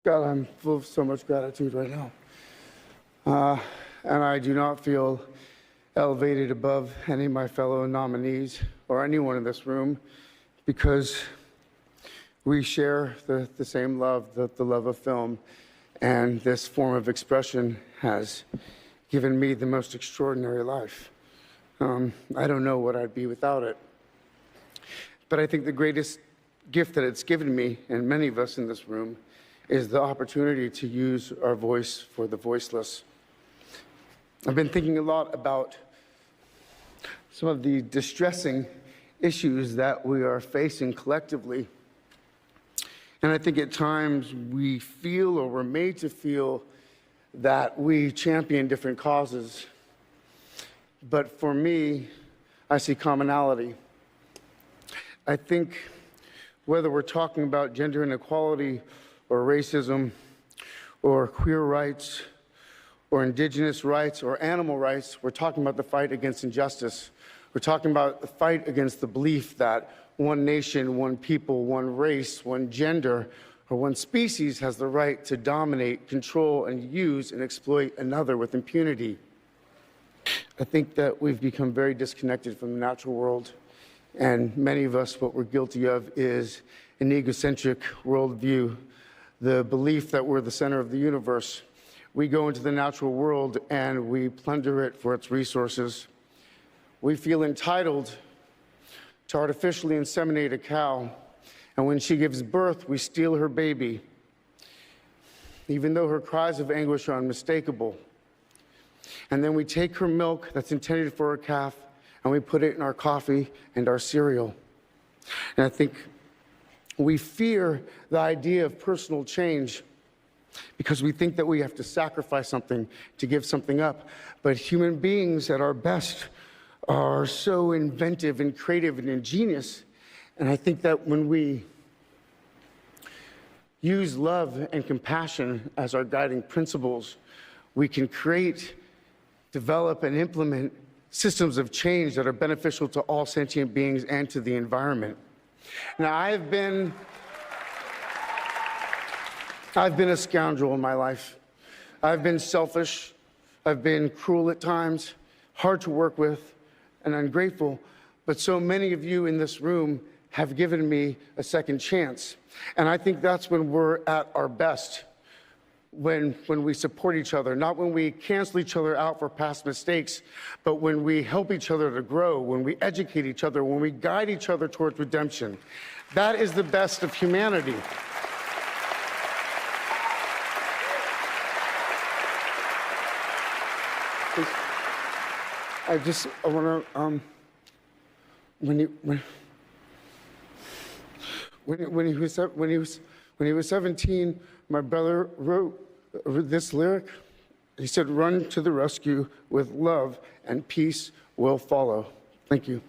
God, I'm full of so much gratitude right now. And I do not feel elevated above any of my fellow nominees or anyone in this room because we share the same love, the love of film. And this form of expression has given me the most extraordinary life. I don't know what I'd be without it. But I think the greatest gift that it's given me, and many of us in this room, is the opportunity to use our voice for the voiceless. I've been thinking a lot about some of the distressing issues that we are facing collectively. And I think at times we feel, or we're made to feel, that we champion different causes. But for me, I see commonality. I think whether we're talking about gender inequality or racism or queer rights or indigenous rights or animal rights, we're talking about the fight against injustice. We're talking about the fight against the belief that one nation, one people, one race, one gender, or one species has the right to dominate, control, and use and exploit another with impunity. I think that we've become very disconnected from the natural world, and many of us, what we're guilty of is an egocentric worldview, the belief that we're the center of the universe. We go into the natural world and we plunder it for its resources. We feel entitled to artificially inseminate a cow, and when she gives birth, we steal her baby, even though her cries of anguish are unmistakable. And then we take her milk that's intended for her calf, and we put it in our coffee and our cereal. And I think we fear the idea of personal change because we think that we have to sacrifice something to give something up. But human beings at our best are so inventive and creative and ingenious. And I think that when we use love and compassion as our guiding principles, we can create, develop, and implement systems of change that are beneficial to all sentient beings and to the environment. Now, I've been a scoundrel in my life. I've been selfish. I've been cruel at times, hard to work with, and ungrateful. But so many of you in this room have given me a second chance. And I think that's when we're at our best, when we support each other, not when we cancel each other out for past mistakes, but when we help each other to grow, when we educate each other, when we guide each other towards redemption. That is the best of humanity. I want to, when he was 17, my brother wrote this lyric. He said, "Run to the rescue with love, and peace will follow." Thank you.